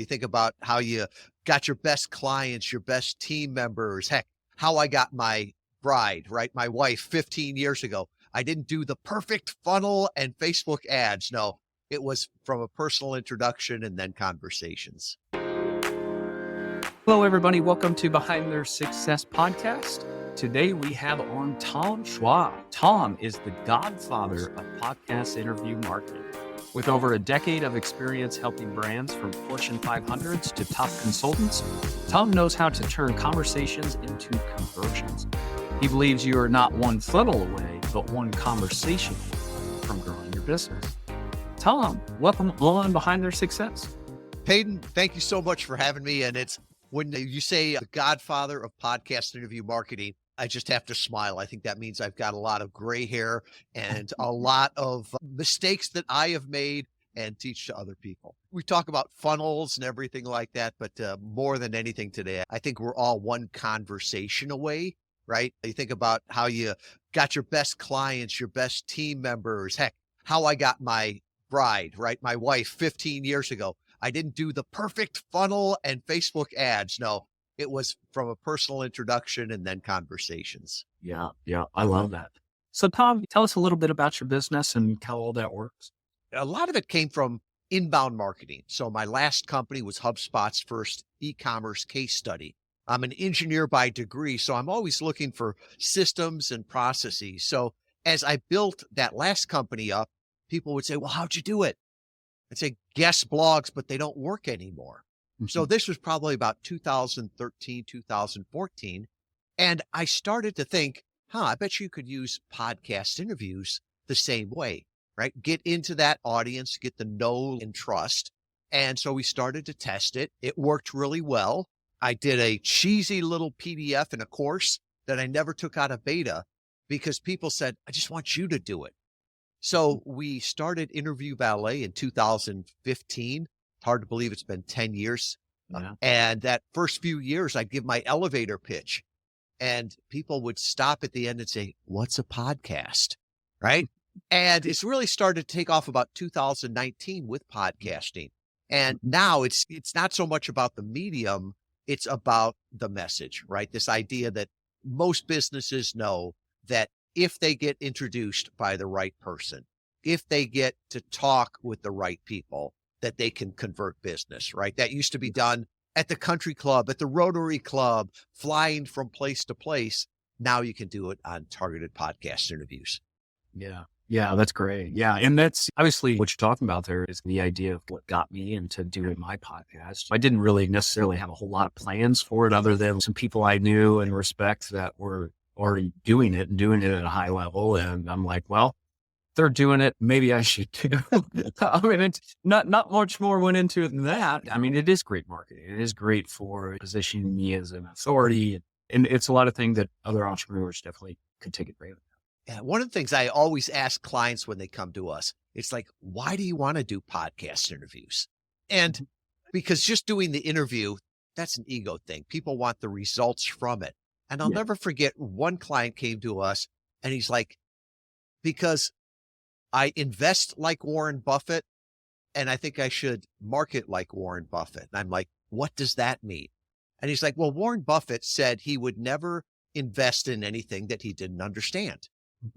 You think about how you got your best clients, your best team members. Heck, how I got my bride, right? My wife 15 years ago. I didn't do the perfect funnel and Facebook ads. No, it was from a personal introduction and then conversations. Hello, everybody. Welcome to Behind Their Success podcast. Today we have on Tom Schwab. Tom is the godfather of podcast interview marketing. With over a decade of experience helping brands from Fortune 500s to top consultants, Tom knows how to turn conversations into conversions. He believes you are not one funnel away, but one conversation away from growing your business. Tom, welcome on Behind Their Success. Peyton, thank you so much for having me. And it's when you say the godfather of podcast interview marketing, I just have to smile. I think that means I've got a lot of gray hair and a lot of mistakes that I have made and teach to other people. We talk about funnels and everything like that, but more than anything today, I think we're all one conversation away, right? You think about how you got your best clients, your best team members. Heck, how I got my bride, right? My wife 15 years ago. I didn't do the perfect funnel and Facebook ads. No, it was from a personal introduction and then conversations. Yeah, I love that. So Tom, tell us a little bit about your business and how all that works. A lot of it came from inbound marketing. So my last company was HubSpot's first e-commerce case study. I'm an engineer by degree, so I'm always looking for systems and processes. So as I built that last company up, people would say, well, how'd you do it? I'd say guest blogs, but they don't work anymore. So this was probably about 2013, 2014. And I started to think, I bet you could use podcast interviews the same way, right? Get into that audience, get the know and trust. And so we started to test it. It worked really well. I did a cheesy little PDF in a course that I never took out of beta because people said, I just want you to do it. So we started Interview Valet in 2015. Hard to believe it's been 10 years. Yeah. And that first few years, I'd give my elevator pitch and people would stop at the end and say, what's a podcast? Right. And it's really started to take off about 2019 with podcasting. And now it's not so much about the medium, it's about the message, right? This idea that most businesses know that if they get introduced by the right person, if they get to talk with the right people, that they can convert business, right? That used to be done at the country club, at the Rotary Club, flying from place to place. Now you can do it on targeted podcast interviews. Yeah, that's great. Yeah. And that's obviously what you're talking about there is the idea of what got me into doing my podcast. I didn't really necessarily have a whole lot of plans for it other than some people I knew and respect that were already doing it and doing it at a high level. And I'm like, well, they're doing it. Maybe I should too. I mean, it's not much more went into it than that. I mean, it is great marketing. It is great for positioning me as an authority. And it's a lot of things that other entrepreneurs definitely could take advantage of. Yeah, one of the things I always ask clients when they come to us, it's like, why do you want to do podcast interviews? And because just doing the interview, that's an ego thing. People want the results from it. And I'll never forget one client came to us and he's like, because I invest like Warren Buffett, and I think I should market like Warren Buffett. And I'm like, what does that mean? And he's like, well, Warren Buffett said he would never invest in anything that he didn't understand.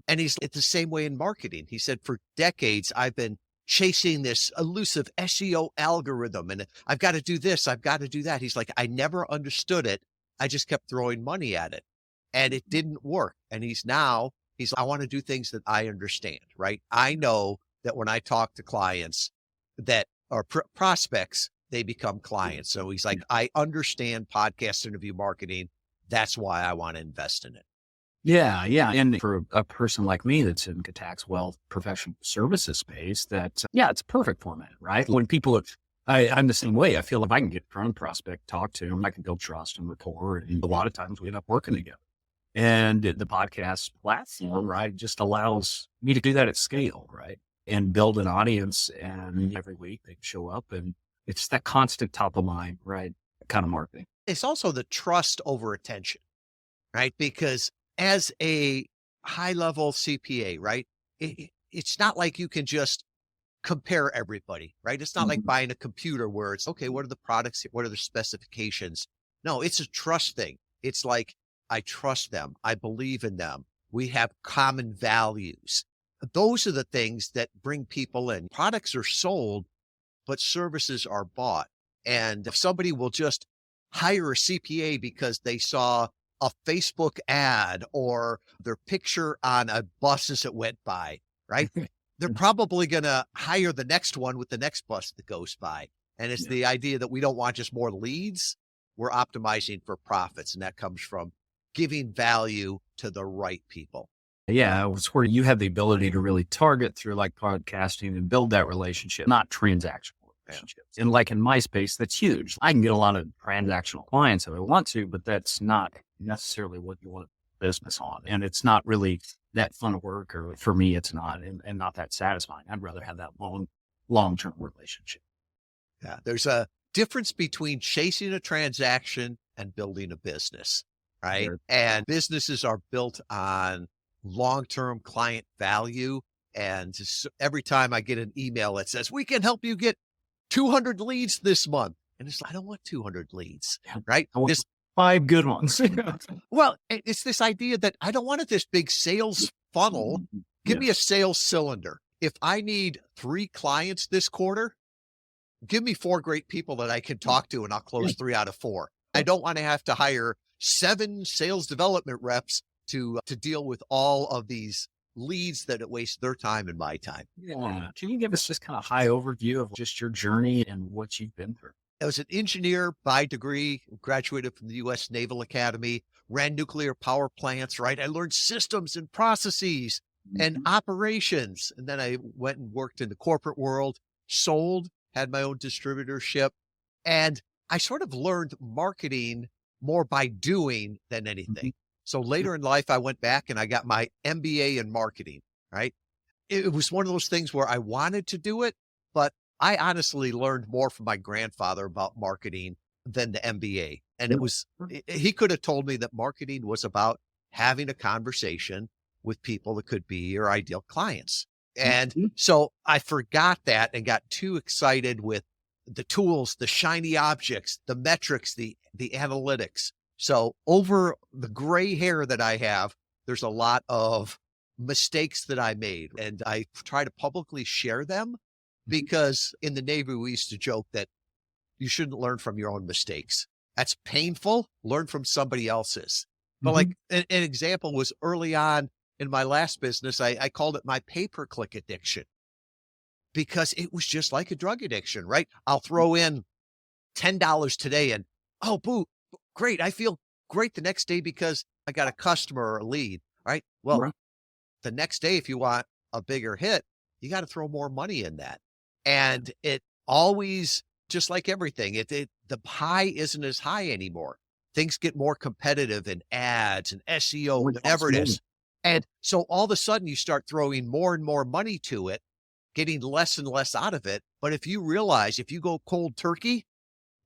And it's the same way in marketing. He said, for decades, I've been chasing this elusive SEO algorithm, and I've got to do this, I've got to do that. He's like, I never understood it. I just kept throwing money at it, and it didn't work. And I want to do things that I understand, right? I know that when I talk to clients that are prospects, they become clients. So he's like, I understand podcast interview marketing. That's why I want to invest in it. Yeah. And for a person like me that's in the tax, wealth, professional services space, it's a perfect format, right? When people I'm the same way. I feel if I can get in front of a prospect, talk to them, I can build trust and rapport. And a lot of times we end up working together. And the podcast platform, right, just allows me to do that at scale, right? And build an audience. And every week they show up and it's that constant top of mind, right? Kind of marketing. It's also the trust over attention, right? Because as a high level CPA, right, it's not like you can just compare everybody, right? It's not like buying a computer where it's, okay, what are the products? What are the specifications? No, it's a trust thing. It's like, I trust them. I believe in them. We have common values. Those are the things that bring people in. Products are sold, but services are bought. And if somebody will just hire a CPA because they saw a Facebook ad or their picture on a bus as it went by, right? They're probably going to hire the next one with the next bus that goes by. And it's the idea that we don't want just more leads. We're optimizing for profits. And that comes from giving value to the right people. Yeah, it's where you have the ability to really target through like podcasting and build that relationship, not transactional relationships. And like in my space, that's huge. I can get a lot of transactional clients if I want to, but that's not necessarily what you want business on. And it's not really that fun of work, or for me, it's not, and not that satisfying. I'd rather have that long-term relationship. Yeah. There's a difference between chasing a transaction and building a business, right? Sure. And businesses are built on long-term client value. And every time I get an email that says, we can help you get 200 leads this month. And it's like, I don't want 200 leads, right? I want 5 good ones. Well, it's this idea that I don't want this big sales funnel. Give me a sales cylinder. If I need 3 clients this quarter, give me 4 great people that I can talk to and I'll close 3 out of 4. I don't want to have to hire 7 sales development reps to deal with all of these leads that it wastes their time and my time. Yeah. Can you give us just kind of high overview of just your journey and what you've been through? I was an engineer by degree, graduated from the U.S. Naval Academy, ran nuclear power plants, right? I learned systems and processes and operations. And then I went and worked in the corporate world, sold, had my own distributorship. And I sort of learned marketing more by doing than anything. So later in life, I went back and I got my MBA in marketing, right? It was one of those things where I wanted to do it, but I honestly learned more from my grandfather about marketing than the MBA. And he could have told me that marketing was about having a conversation with people that could be your ideal clients. And so I forgot that and got too excited with the tools, the shiny objects, the metrics, the analytics. So over the gray hair that I have, there's a lot of mistakes that I made, and I try to publicly share them. Because in the Navy, we used to joke that you shouldn't learn from your own mistakes. That's painful. Learn from somebody else's. But like an example was early on in my last business, I called it my pay-per-click addiction because it was just like a drug addiction, right? I'll throw in $10 today and, oh, boo, great. I feel great the next day because I got a customer or a lead, right? Well, the next day, if you want a bigger hit, you got to throw more money in that. And it always, just like everything, the pie isn't as high anymore. Things get more competitive in ads and SEO, whatever it is. And so all of a sudden you start throwing more and more money to it, getting less and less out of it. But if you realize, if you go cold turkey,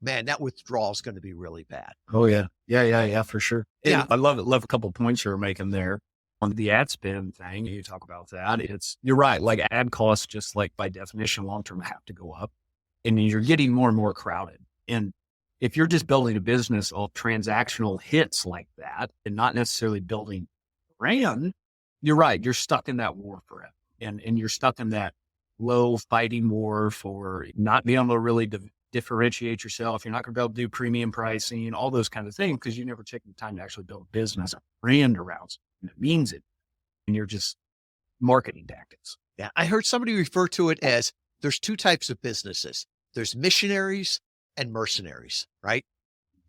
man, that withdrawal is going to be really bad. Oh yeah. Yeah, for sure. Yeah. I love a couple of points you're making there. On the ad spend thing, you talk about that. You're right. Like ad costs, just like by definition, long-term have to go up, and you're getting more and more crowded. And if you're just building a business of transactional hits like that and not necessarily building brand, you're right. You're stuck in that war forever. And you're stuck in that low fighting war for not being able to really differentiate yourself. You're not going to be able to do premium pricing, all those kind of things, because you never take the time to actually build a business, a brand around something that means it. And you're just marketing tactics. Yeah. I heard somebody refer to it as there's 2 types of businesses. There's missionaries and mercenaries, right?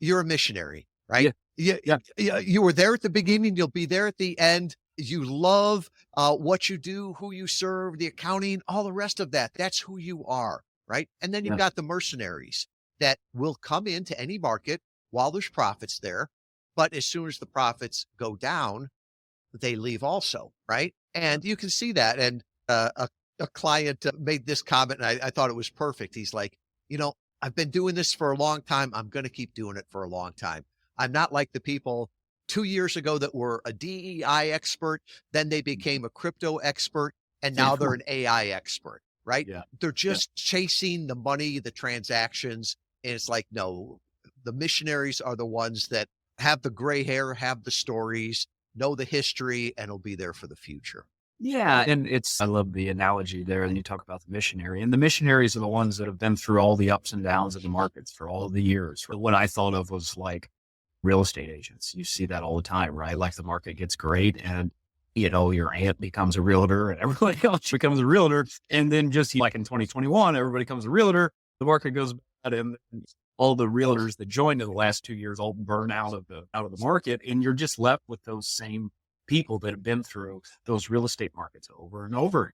You're a missionary, right? Yeah. You were there at the beginning. You'll be there at the end. You love what you do, who you serve, the accounting, all the rest of that. That's who you are, right? And then you've got the mercenaries that will come into any market while there's profits there. But as soon as the profits go down, they leave also, right? And you can see that. And a client made this comment, and I thought it was perfect. He's like, I've been doing this for a long time. I'm going to keep doing it for a long time. I'm not like the people 2 years ago that were a DEI expert, then they became a crypto expert, and now they're an AI expert. right? Yeah. They're just chasing the money, the transactions. And it's like, no, the missionaries are the ones that have the gray hair, have the stories, know the history, and will be there for the future. Yeah. And I love the analogy there. And you talk about the missionary, and the missionaries are the ones that have been through all the ups and downs of the markets for all the years. What I thought of was like real estate agents. You see that all the time, right? Like the market gets great and, your aunt becomes a realtor and everybody else becomes a realtor. And then just like in 2021, everybody becomes a realtor. The market goes bad and all the realtors that joined in the last 2 years all burn out of the market. And you're just left with those same people that have been through those real estate markets over and over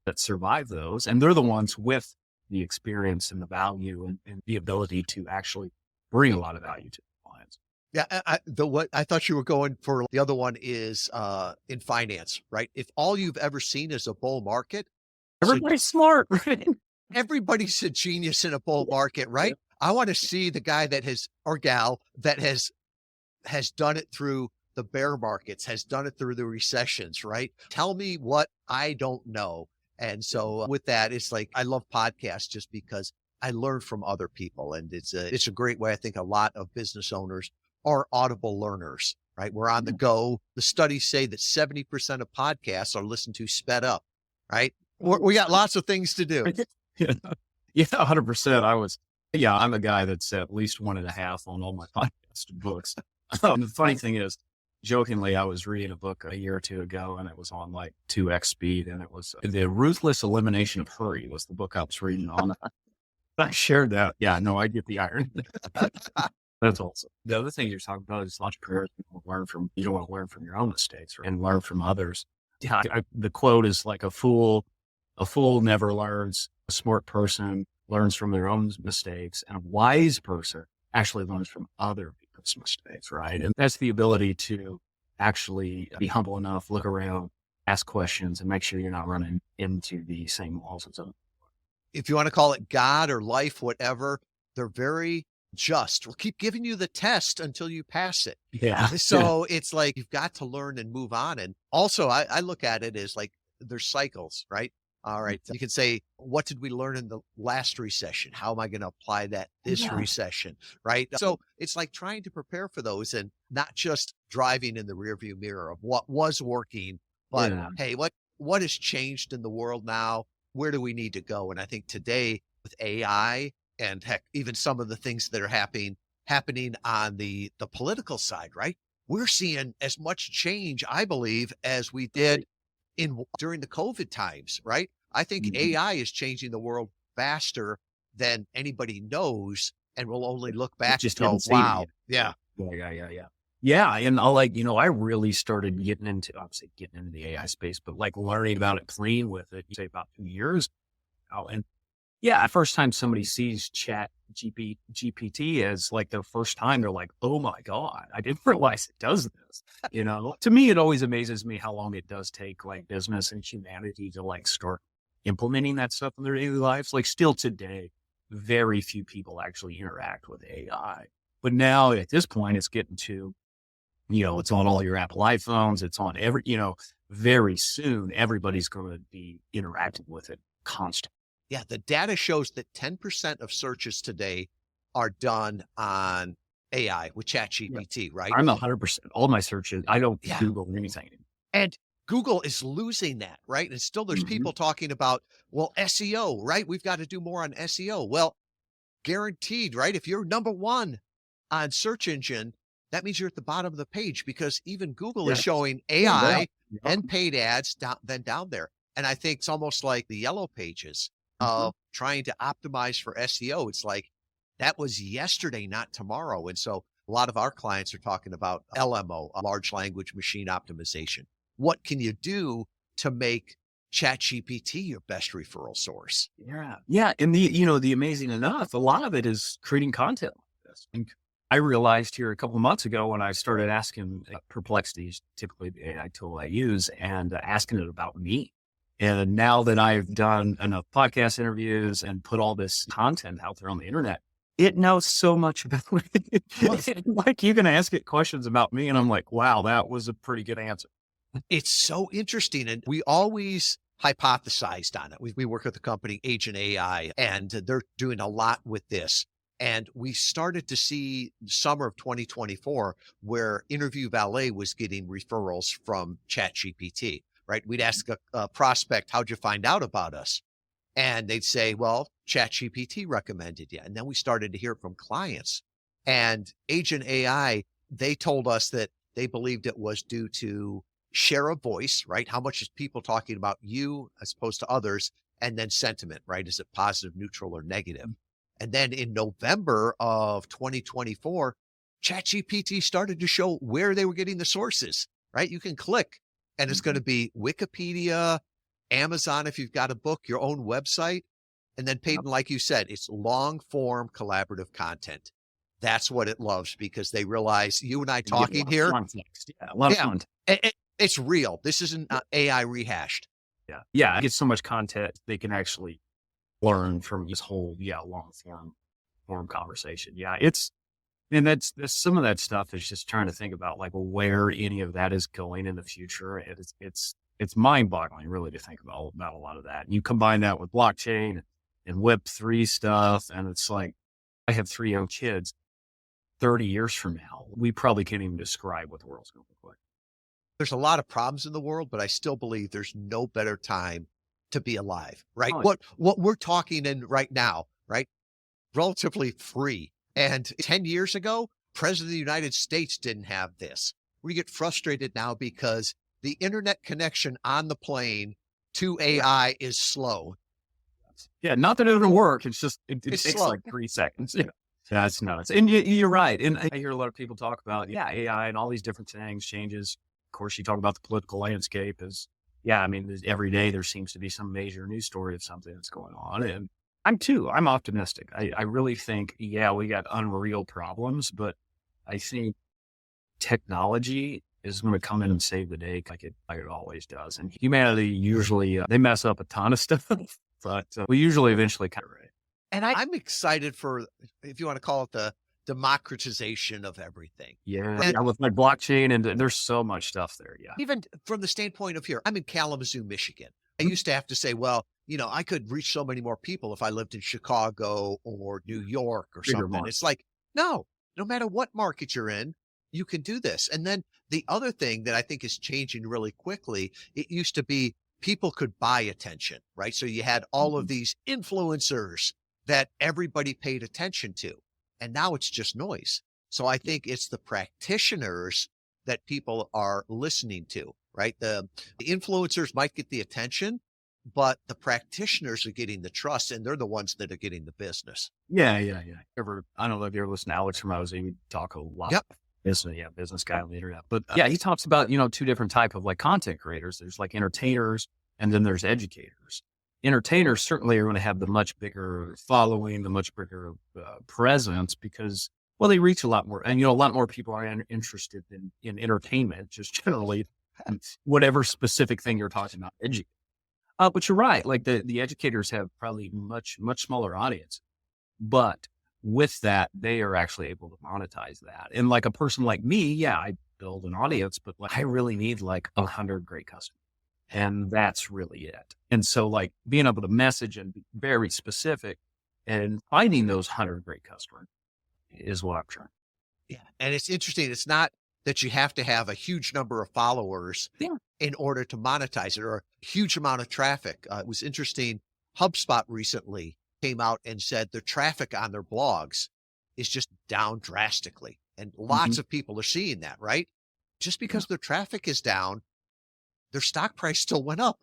that survive those. And they're the ones with the experience and the value and the ability to actually bring a lot of value to clients. Yeah. I thought you were going for the other one is in finance, right? If all you've ever seen is a bull market, Everybody's smart, right? everybody's a genius in a bull market, right? I want to see the guy that has, or gal that has done it through the bear markets, has done it through the recessions, right? Tell me what I don't know. And so with that, it's like, I love podcasts just because I learn from other people. And it's a great way. I think a lot of business owners are audible learners, right? We're on the go. The studies say that 70% of podcasts are listened to sped up, right? We got lots of things to do. Yeah, 100%. I'm a guy that's at least 1.5 on all my podcast books. The funny thing is, jokingly, I was reading a book a year or two ago and it was on like 2x speed, and it was The Ruthless Elimination of Hurry was the book I was reading on. I shared that. Yeah, no, I get the irony. That's awesome. The other thing you're talking about is entrepreneurs. You don't want to learn from your own mistakes and learn from others. Yeah, the quote is like a fool never learns. A smart person learns from their own mistakes, and a wise person actually learns from other people's mistakes, right? And that's the ability to actually be humble enough, look around, ask questions, and make sure you're not running into the same walls as others. If you want to call it God or life, whatever, they're very just. We'll keep giving you the test until you pass it. Yeah. So it's like, you've got to learn and move on. And also I look at it as like, there's cycles, right? All right. You can say, what did we learn in the last recession? How am I going to apply that this recession? Right. So it's like trying to prepare for those and not just driving in the rearview mirror of what was working, but hey, what has changed in the world now? Where do we need to go? And I think today with AI and heck, even some of the things that are happening on the political side, right? We're seeing as much change, I believe, as we did during the COVID times, right? I think AI is changing the world faster than anybody knows, and we'll only look back Just and go, wow. Yeah. Yeah. And I really started getting into the AI space, but like learning about it, playing with it, say about 2 years ago. And the first time somebody sees GPT as like their first time, they're like, oh my God, I didn't realize it does this. To me, it always amazes me how long it does take like business and humanity to like start implementing that stuff in their daily lives. Like still today, very few people actually interact with AI. But now at this point, it's getting to, it's on all your Apple iPhones. It's on very soon, everybody's going to be interacting with it constantly. Yeah, the data shows that 10% of searches today are done on AI with ChatGPT, right? I'm 100%. All my searches, I don't Google anything. And Google is losing that, right? And still there's people talking about, well, SEO, right? We've got to do more on SEO. Well, guaranteed, right? If you're number one on search engine, that means you're at the bottom of the page because even Google is showing AI and paid ads down there. And I think it's almost like the yellow pages of trying to optimize for SEO. It's like that was yesterday, not tomorrow. And so a lot of our clients are talking about LMO, a large language machine optimization. What can you do to make ChatGPT your best referral source? Yeah. And the amazing enough, a lot of it is creating content like this. And I realized here a couple of months ago when I started asking Perplexity, typically the AI tool I use, and asking it about me. And now that I've done enough podcast interviews and put all this content out there on the internet, it knows so much about it. Like you can ask it questions about me and I'm like, wow, that was a pretty good answer. It's so interesting. And we always hypothesized on it. We work with the company Agent AI, and they're doing a lot with this. And we started to see summer of 2024 where Interview Valet was getting referrals from ChatGPT, right? We'd ask a prospect, how'd you find out about us? And they'd say, well, ChatGPT recommended you. And then we started to hear from clients. And Agent AI, they told us that they believed it was due to share of voice, right? How much is people talking about you as opposed to others? And then sentiment, right? Is it positive, neutral, or negative? And then in November of 2024, ChatGPT started to show where they were getting the sources, right? You can click and it's going to be Wikipedia, Amazon, if you've got a book, your own website. And then Peyton, like you said, it's long form collaborative content. That's what it loves because they realize you and I talking here. A lot of content. It's real. This isn't AI rehashed. Yeah. Yeah. I get so much content they can actually learn from this whole, long form conversation. Yeah. And that's some of that stuff is just trying to think about like where any of that is going in the future. It's mind boggling really to think about a lot of that. And you combine that with blockchain and Web3 stuff. And it's like, I have 3 young kids. 30 years from now, we probably can't even describe what the world's going to look like. There's a lot of problems in the world, but I still believe there's no better time to be alive, right? Oh, What we're talking in right now, right? Relatively free. And 10 years ago, President of the United States didn't have this. We get frustrated now because the internet connection on the plane to AI is slow. Yeah, not that it doesn't work. It's just, it takes slow. like 3 seconds. Yeah. That's nuts. And you're right. And I hear a lot of people talk about, AI and all these different things, changes. Of course, you talk about the political landscape every day there seems to be some major news story of something that's going on. And I'm optimistic. I really think, we got unreal problems, but I think technology is going to come in and save the day like it always does. And humanity usually, they mess up a ton of stuff, but we usually eventually kind of right. And I'm excited for, if you want to call it the democratization of everything. Yeah, with my blockchain and there's so much stuff there. Yeah. Even from the standpoint of here, I'm in Kalamazoo, Michigan. I used to have to say, well, I could reach so many more people if I lived in Chicago or New York or Bigger something. market. It's like, no matter what market you're in, you can do this. And then the other thing that I think is changing really quickly, it used to be people could buy attention, right? So you had all of these influencers that everybody paid attention to. And now it's just noise. So I think it's the practitioners that people are listening to, right? The influencers might get the attention, but the practitioners are getting the trust and they're the ones that are getting the business. Yeah. I don't know if you ever listen to Alex Ramosi. We talk a lot. Yep. Business guy on the internet. But he talks about, 2 different type of like content creators. There's like entertainers and then there's educators. Entertainers certainly are going to have the much bigger following, the much bigger presence because, they reach a lot more. And, a lot more people are interested in entertainment, just generally, whatever specific thing you're talking about. But you're right. Like the educators have probably much, much smaller audience. But with that, they are actually able to monetize that. And like a person like me, I build an audience, but I really need like 100 great customers. And that's really it. And so like being able to message and be very specific and finding those 100 great customers is what I'm trying. Yeah. And it's interesting. It's not that you have to have a huge number of followers in order to monetize it or a huge amount of traffic. It was interesting. HubSpot recently came out and said their traffic on their blogs is just down drastically. And lots of people are seeing that, right? Just because their traffic is down, their stock price still went up,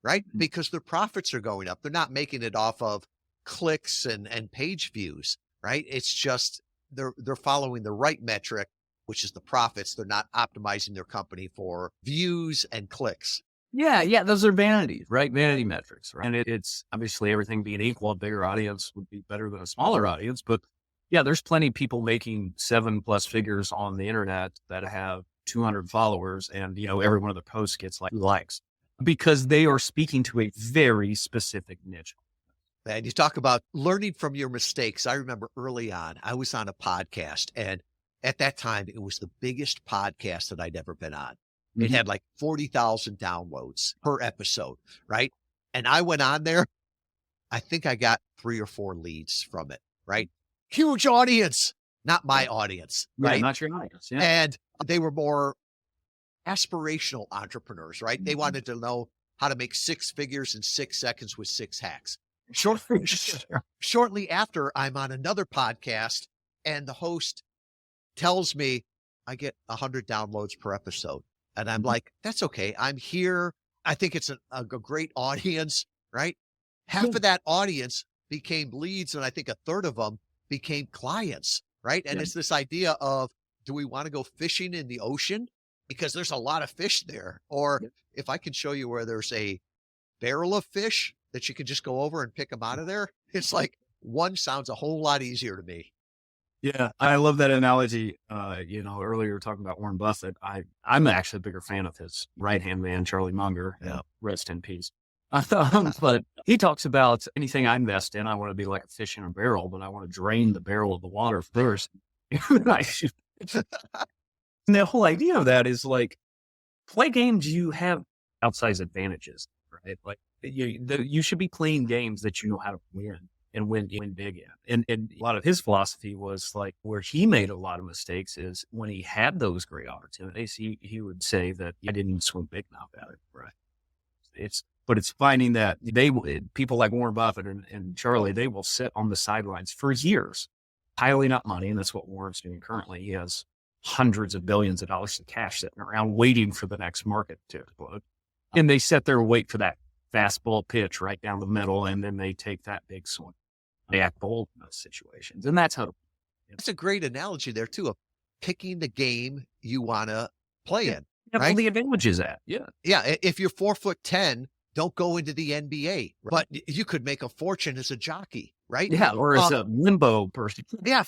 right? Because their profits are going up. They're not making it off of clicks and page views, right? It's just they're following the right metric, which is the profits. They're not optimizing their company for views and clicks. Yeah. Those are vanities, right? Vanity metrics, right? And it's obviously everything being equal, a bigger audience would be better than a smaller audience. But there's plenty of people making 7+ figures on the internet that have 200 followers and, every one of their posts gets like likes because they are speaking to a very specific niche. And you talk about learning from your mistakes. I remember early on, I was on a podcast and at that time it was the biggest podcast that I'd ever been on. It had like 40,000 downloads per episode, right? And I went on there. I think I got 3 or 4 leads from it, right? Huge audience, not my audience, Yeah, right? not your audience. Yeah. And they were more aspirational entrepreneurs, right? They wanted to know how to make 6 figures in 6 seconds with 6 hacks. Shortly after, I'm on another podcast and the host tells me I get 100 downloads per episode. And I'm like, that's okay. I'm here. I think it's a great audience, right? Half of that audience became leads, and I think a third of them became clients, right? And it's this idea of, do we want to go fishing in the ocean? Because there's a lot of fish there. Or if I can show you where there's a barrel of fish that you can just go over and pick them out of there, it's like one sounds a whole lot easier to me. Yeah, I love that analogy. Earlier you were talking about Warren Buffett. I'm actually a bigger fan of his right-hand man, Charlie Munger. Yeah. Rest in peace. But he talks about anything I invest in, I want to be like a fish in a barrel, but I want to drain the barrel of the water first. And the whole idea of that is like, play games you have outsized advantages, right? Like you should be playing games that you know how to win and win big in. And a lot of his philosophy was like, where he made a lot of mistakes is when he had those great opportunities, he would say that I didn't swim big enough at it, right? But it's finding that people like Warren Buffett and Charlie, they will sit on the sidelines for years, piling up money. And that's what Warren's doing currently. He has hundreds of billions of dollars in cash sitting around waiting for the next market to explode. And they sit there and wait for that fastball pitch right down the middle. And then they take that big swing. They act bold in those situations. And that's how. That's a great analogy there too, of picking the game you want to play in. Right? All the advantages at. Yeah. Yeah. If you're 4'10", don't go into the NBA, but you could make a fortune as a jockey, right? Yeah. Or as a limbo person. Yeah.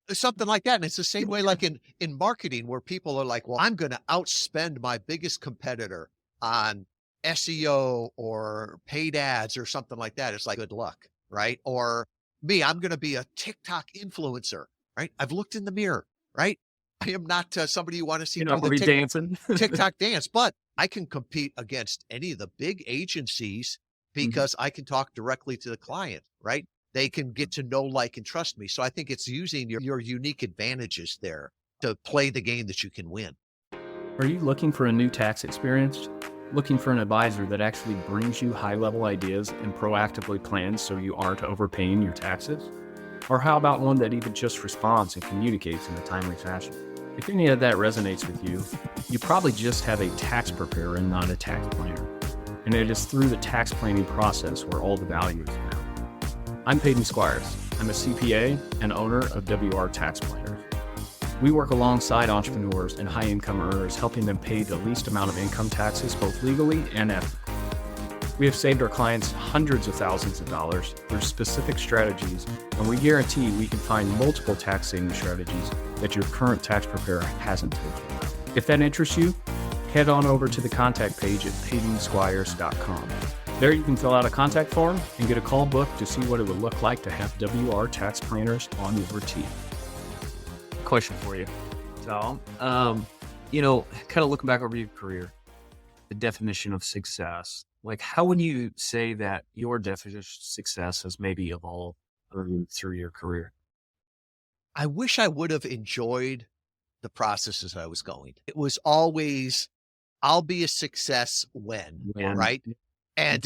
Something like that. And it's the same way like in marketing, where people are like, well, I'm going to outspend my biggest competitor on SEO or paid ads or something like that. It's like, good luck, right? Or me, I'm going to be a TikTok influencer, right? I've looked in the mirror, right? I am not somebody you want to see dancing TikTok dance, but I can compete against any of the big agencies because I can talk directly to the client, right? They can get to know, like, and trust me. So I think it's using your unique advantages there to play the game that you can win. Are you looking for a new tax experience? Looking for an advisor that actually brings you high-level ideas and proactively plans so you aren't overpaying your taxes? Or how about one that even just responds and communicates in a timely fashion? If any of that resonates with you, you probably just have a tax preparer and not a tax planner. And it is through the tax planning process where all the value is found. I'm Peyton Squires. I'm a CPA and owner of WR Tax Planners. We work alongside entrepreneurs and high-income earners, helping them pay the least amount of income taxes, both legally and ethically. We have saved our clients hundreds of thousands of dollars through specific strategies, and we guarantee we can find multiple tax saving strategies that your current tax preparer hasn't told you about. If that interests you, head on over to the contact page at PeytonSquires.com. There you can fill out a contact form and get a call booked to see what it would look like to have WR Tax Planners on your team. Question for you. So, kind of looking back over your career, the definition of success, like how would you say that your definition of success has maybe evolved through your career? I wish I would have enjoyed the process as I was going. It was always, I'll be a success when. Right? And,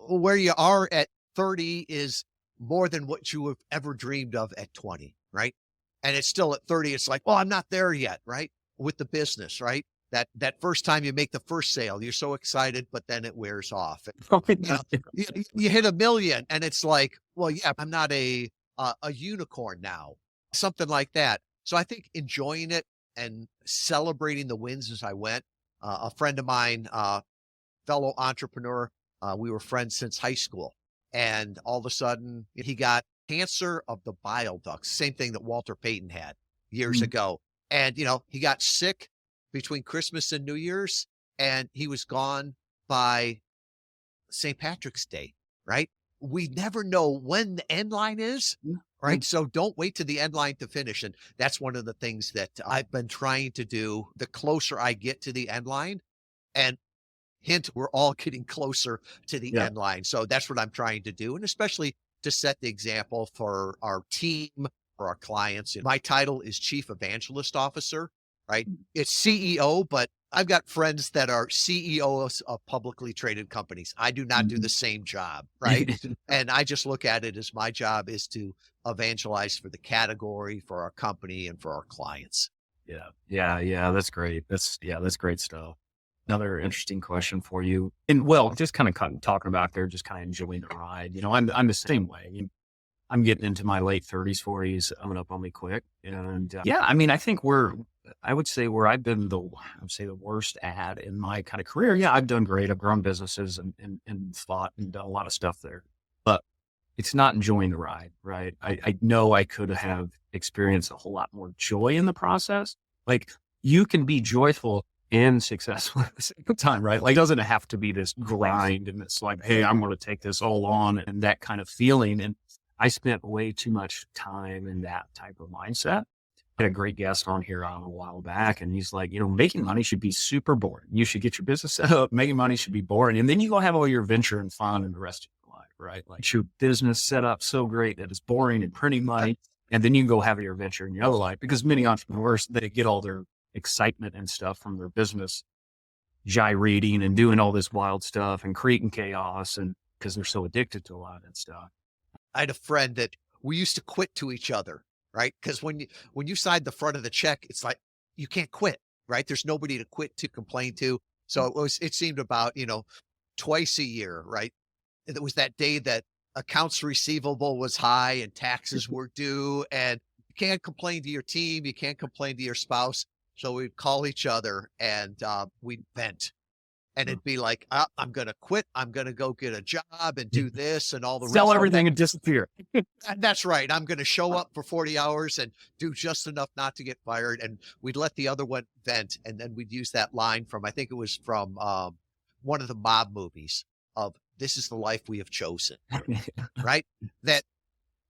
where you are at 30 is more than what you have ever dreamed of at 20, right? And it's still at 30, it's like, well, I'm not there yet, right? With the business, right? That first time you make the first sale, you're so excited, but then it wears off. You hit 1 million and it's like, well, yeah, I'm not a unicorn now, something like that. So I think enjoying it and celebrating the wins as I went. A friend of mine, fellow entrepreneur, we were friends since high school. And all of a sudden he got cancer of the bile ducts, same thing that Walter Payton had years ago. And, he got sick between Christmas and New Year's, and he was gone by St. Patrick's Day, right? We never know when the end line is, right? So don't wait to the end line to finish. And that's one of the things that I've been trying to do the closer I get to the end line. And hint, we're all getting closer to the Yeah. end line. So that's what I'm trying to do. And especially to set the example for our team, for our clients. My title is Chief Evangelist Officer, right? It's CEO, but I've got friends that are CEOs of publicly traded companies. I do not do the same job, right? And I just look at it as my job is to evangelize for the category, for our company, and for our clients. Yeah. That's great. That's great stuff. Another interesting question for you. And well, just kind of talking about there, just kind of enjoying the ride. I'm the same way. I'm getting into my late 30s, 40s, coming up on me quick. And I think I would say where I've been the worst at in my kind of career. Yeah, I've done great. I've grown businesses and thought and done a lot of stuff there, but it's not enjoying the ride, right? I know I could have experienced a whole lot more joy in the process. Like you can be joyful and successful at the same time, right? Like it doesn't have to be this grind and it's like, hey, I'm going to take this all on and that kind of feeling. And I spent way too much time in that type of mindset. I had a great guest on here a while back and he's like, making money should be super boring. You should get your business set up. Making money should be boring. And then you go have all your adventure and fun and the rest of your life, right? Like your business set up so great that it's boring and printing money. And then you can go have your adventure in your other life because many entrepreneurs, they get all their excitement and stuff from their business, gyrating and doing all this wild stuff and creating chaos and because they're so addicted to a lot of that stuff. I had a friend that we used to quit to each other, right? Because when you sign the front of the check, it's like you can't quit, right? There's nobody to quit to complain to. So it seemed about, twice a year, right? It was that day that accounts receivable was high and taxes were due and you can't complain to your team. You can't complain to your spouse. So we'd call each other and we'd vent. And it'd be like, I'm going to quit. I'm going to go get a job and do this and all the rest. Sell everything and disappear. That's right. I'm going to show up for 40 hours and do just enough not to get fired. And we'd let the other one vent. And then we'd use that line from, I think it was from one of the mob movies of this is the life we have chosen, right? That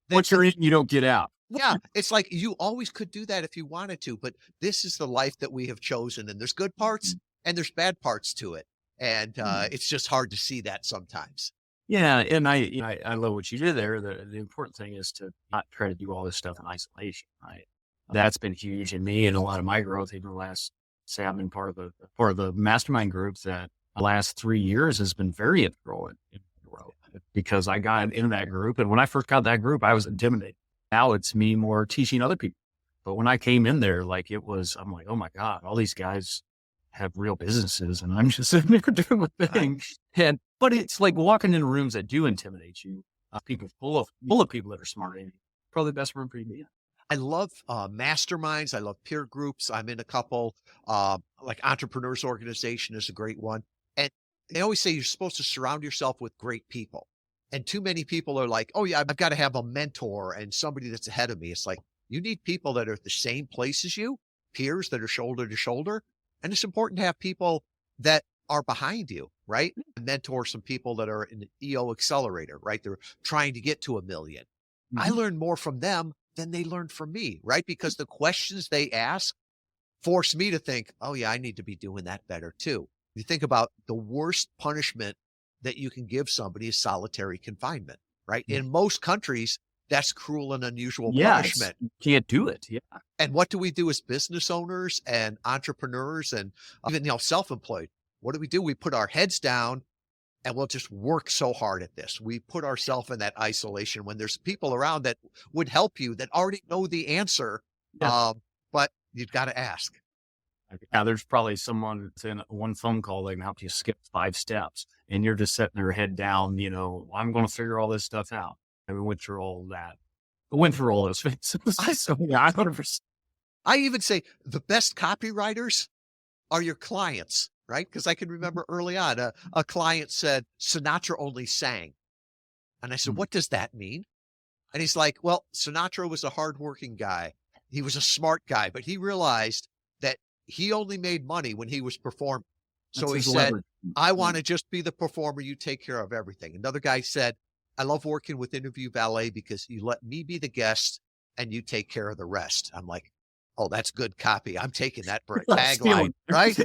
once you're in, you don't get out. Yeah. It's like you always could do that if you wanted to, but this is the life that we have chosen. And there's good parts and there's bad parts to it. And it's just hard to see that sometimes. Yeah. And I love what you did there. The important thing is to not try to do all this stuff in isolation, right? That's been huge in me and a lot of my growth. Even the last, say I've been part of the mastermind groups that the last 3 years has been very integral in growth because I got into that group. And when I first got that group, I was intimidated. Now it's me more teaching other people. But when I came in there, I'm like, oh my God, all these guys have real businesses and I'm just sitting there doing my thing. But it's like walking in rooms that do intimidate you, people full of people that are smart. Probably the best room for you to be in. I love masterminds. I love peer groups. I'm in a couple, like Entrepreneurs Organization is a great one. And they always say you're supposed to surround yourself with great people. And too many people are like, oh yeah, I've got to have a mentor and somebody that's ahead of me. It's like, you need people that are at the same place as you, peers that are shoulder to shoulder. And it's important to have people that are behind you, right? Mentor some people that are in the EO accelerator, right? They're trying to get to 1 million. I learn more from them than they learned from me, right? Because the questions they ask force me to think, oh yeah, I need to be doing that better too. You think about the worst punishment that you can give somebody is solitary confinement, right? In most countries, that's cruel and unusual punishment. You can't do it. Yeah. And what do we do as business owners and entrepreneurs and even, self-employed? What do? We put our heads down and we'll just work so hard at this. We put ourselves in that isolation when there's people around that would help you that already know the answer. Yeah. But you've got to ask. Yeah, there's probably someone that's in one phone call that can help you skip 5 steps and you're just setting your head down, I'm going to figure all this stuff out. And we went through all that. We went through all those phases. So yeah, 100%. I even say the best copywriters are your clients, right? Because I can remember early on, a client said, Sinatra only sang. And I said, what does that mean? And he's like, well, Sinatra was a hardworking guy. He was a smart guy, but he realized that he only made money when he was performing. So he said, I want to just be the performer. You take care of everything. Another guy said, I love working with Interview Valet because you let me be the guest and you take care of the rest. I'm like, oh, that's good copy. I'm taking that for a tagline, right?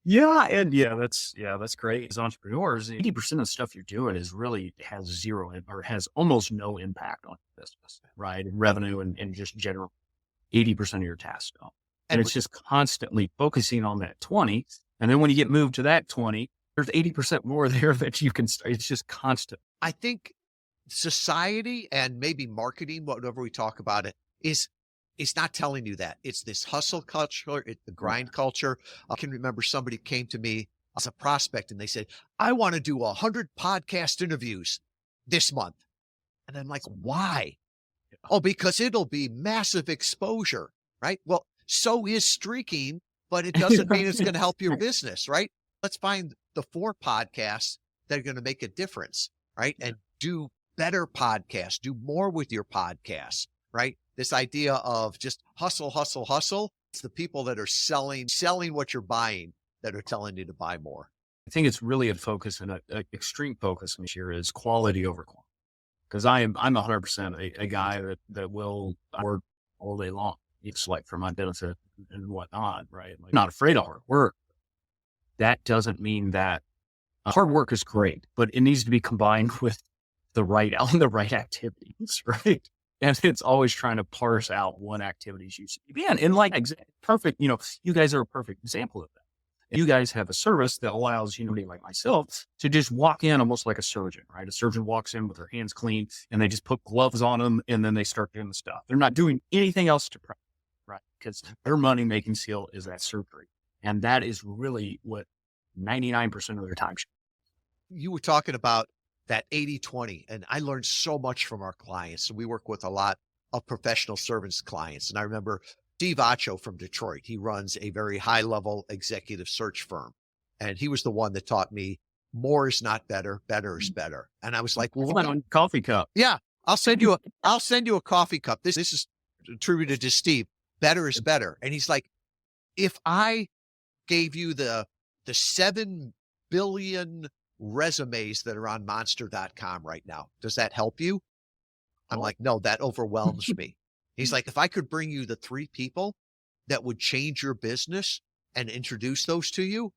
Yeah. And that's great. As entrepreneurs, 80% of the stuff you're doing is really has or has almost no impact on your business, right? And revenue and just general 80% of your tasks. And And it's just constantly focusing on that 20. And then when you get moved to that 20, there's 80% more there that you can start. It's just constant. I think society and maybe marketing, whatever we talk about it, is not telling you that. It's this hustle culture, it's the grind culture. I can remember somebody came to me as a prospect and they said, I want to do 100 podcast interviews this month. And I'm like, why? Oh, because it'll be massive exposure, right? Well, so is streaking, but it doesn't mean it's going to help your business, right? Let's find the 4 podcasts that are going to make a difference, right? And do better podcasts, do more with your podcasts, right? This idea of just hustle, hustle, hustle. It's the people that are selling what you're buying that are telling you to buy more. I think it's really a focus and an extreme focus this year is quality over quantity. Because I'm 100% a guy that will work all day long. It's like for my benefit and whatnot, right? Like, not afraid of hard work. That doesn't mean that hard work is great, but it needs to be combined with the right activities, right? And it's always trying to parse out what activities you should be in. And like perfect, you guys are a perfect example of that. You guys have a service that allows, like myself, to just walk in almost like a surgeon, right? A surgeon walks in with their hands clean and they just put gloves on them and then they start doing the stuff. They're not doing anything else to prep, right? Because their money-making skill is that surgery. And that is really what 99% of their time should be. You were talking about that 80-20, and I learned so much from our clients. So we work with a lot of professional service clients. And I remember Steve Acho from Detroit. He runs a very high-level executive search firm. And he was the one that taught me more is not better, better is better. And I was like, well, on coffee cup. Yeah, I'll send you a coffee cup. This is attributed to Steve. Better is better. And he's like, if I gave you the 7 billion resumes that are on monster.com right now, does that help you? I'm like, no, that overwhelms me. He's like, if I could bring you the 3 people that would change your business and introduce those to you,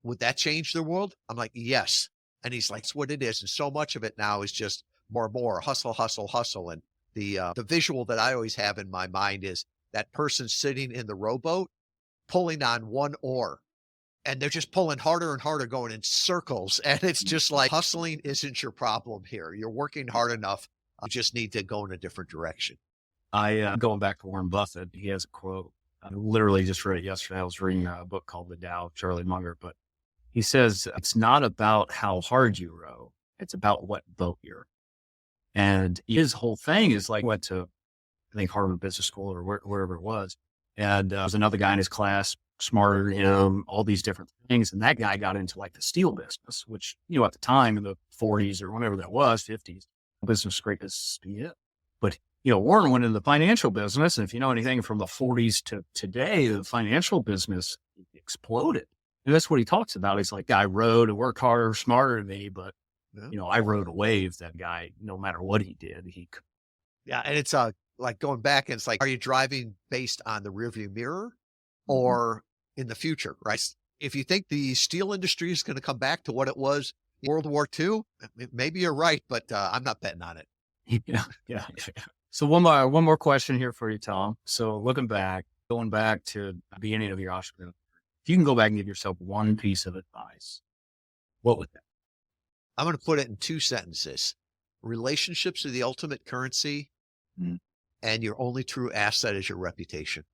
would that change the world? I'm like, yes. And he's like, it's what it is. And so much of it now is just more hustle, hustle, hustle. And the visual that I always have in my mind is that person sitting in the rowboat pulling on one oar. And they're just pulling harder and harder, going in circles. And it's just like, hustling isn't your problem here. You're working hard enough. You just need to go in a different direction. Going back to Warren Buffett, he has a quote. I literally just read it yesterday. I was reading a book called The Tao, Charlie Munger, but he says, it's not about how hard you row. It's about what boat you're in. And his whole thing is like, went to, I think, Harvard Business School or wherever it was. And there was another guy in his class, smarter than him, all these different things. And that guy got into like the steel business, which, at the time in the 40s or whatever that was, 50s, business was great business to be in. But, Warren went into the financial business. And if you know anything from the 40s to today, the financial business exploded. And that's what he talks about. He's like, I rode and worked harder, smarter than me, but, I rode a wave. That guy, no matter what he did, he could. Yeah. And it's like going back and it's like, are you driving based on the rearview mirror or in the future, right? If you think the steel industry is going to come back to what it was in World War II, maybe you're right, but I'm not betting on it. Yeah. So one more question here for you, Tom. So going back to the beginning of your entrepreneur, if you can go back and give yourself one piece of advice, what would that be? I'm going to put it in 2 sentences. Relationships are the ultimate currency, and your only true asset is your reputation.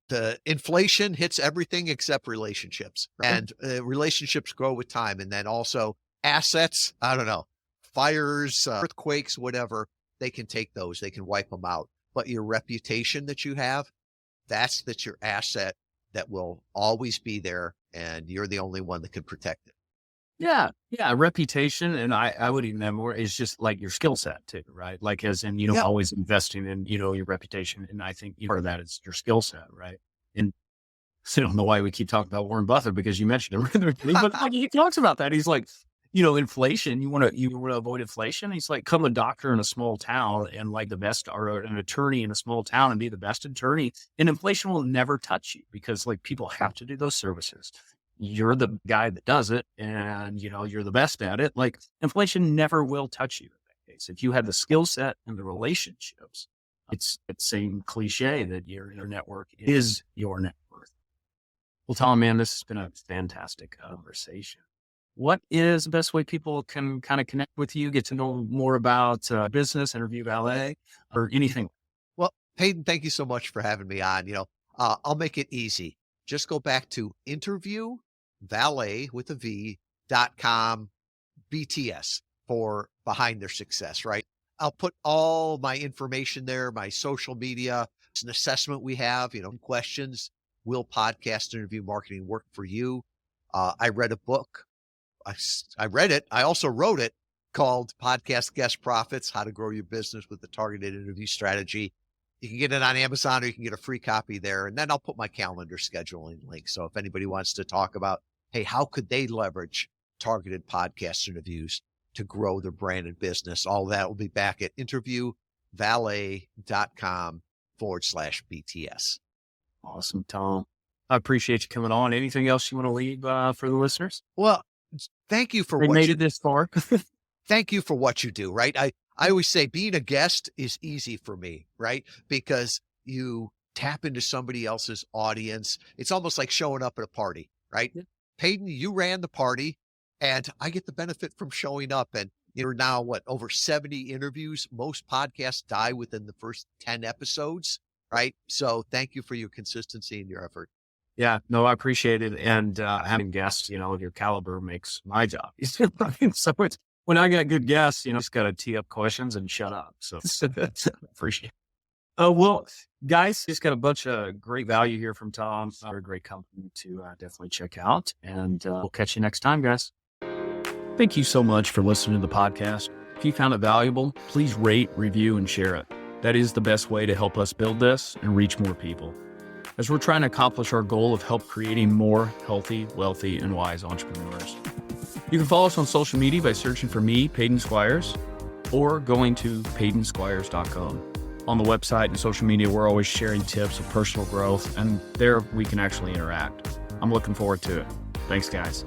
The inflation hits everything except relationships, and relationships grow with time. And then also assets, I don't know, fires, earthquakes, whatever, they can take those, they can wipe them out. But your reputation that you have, that's your asset that will always be there. And you're the only one that can protect it. Yeah. Reputation. And I would even have more, is just like your skill set too, right? Like as in, always investing in, your reputation. And I think part of that is your skill set, right? And so I don't know why we keep talking about Warren Buffett because you mentioned him, but he talks about that. He's like, inflation, you want to avoid inflation. He's like, come a doctor in a small town and like the best, or an attorney in a small town and be the best attorney. And inflation will never touch you because like people have to do those services. You're the guy that does it and you're the best at it. Like inflation never will touch you in that case. If you have the skill set and the relationships, it's that same cliche that your network is your net worth. Well, Tom, man, this has been a fantastic conversation. What is the best way people can kind of connect with you, get to know more about business, interview Valet, or anything? Well, Peyton, thank you so much for having me on. I'll make it easy. Just go back to interview Valet with a V.com BTS for behind their success, right? I'll put all my information there, my social media. It's an assessment we have, questions. Will podcast interview marketing work for you? I read a book. I read it. I also wrote it called Podcast Guest Profits, How to Grow Your Business with the Targeted Interview Strategy. You can get it on Amazon or you can get a free copy there. And then I'll put my calendar scheduling link. So if anybody wants to talk about, hey, how could they leverage targeted podcast interviews to grow their brand and business, all that will be back at interviewvalet.com/BTS. Awesome, Tom. I appreciate you coming on. Anything else you want to leave for the listeners? Well, thank you for what what made it this far. Thank you for what you do, right? I always say being a guest is easy for me, right? Because you tap into somebody else's audience. It's almost like showing up at a party, right? Yeah. Peyton, you ran the party and I get the benefit from showing up. And you're now over 70 interviews. Most podcasts die within the first 10 episodes, right? So thank you for your consistency and your effort. Yeah, no, I appreciate it. And having guests, of your caliber makes my job. So it's, when I got good guests, just got to tee up questions and shut up. So appreciate it. Well, guys, just got a bunch of great value here from Tom. A great company to definitely check out. And we'll catch you next time, guys. Thank you so much for listening to the podcast. If you found it valuable, please rate, review, and share it. That is the best way to help us build this and reach more people, as we're trying to accomplish our goal of help creating more healthy, wealthy, and wise entrepreneurs. You can follow us on social media by searching for me, Peyton Squires, or going to PeytonSquires.com. On the website and social media, we're always sharing tips of personal growth, and there we can actually interact. I'm looking forward to it. Thanks, guys.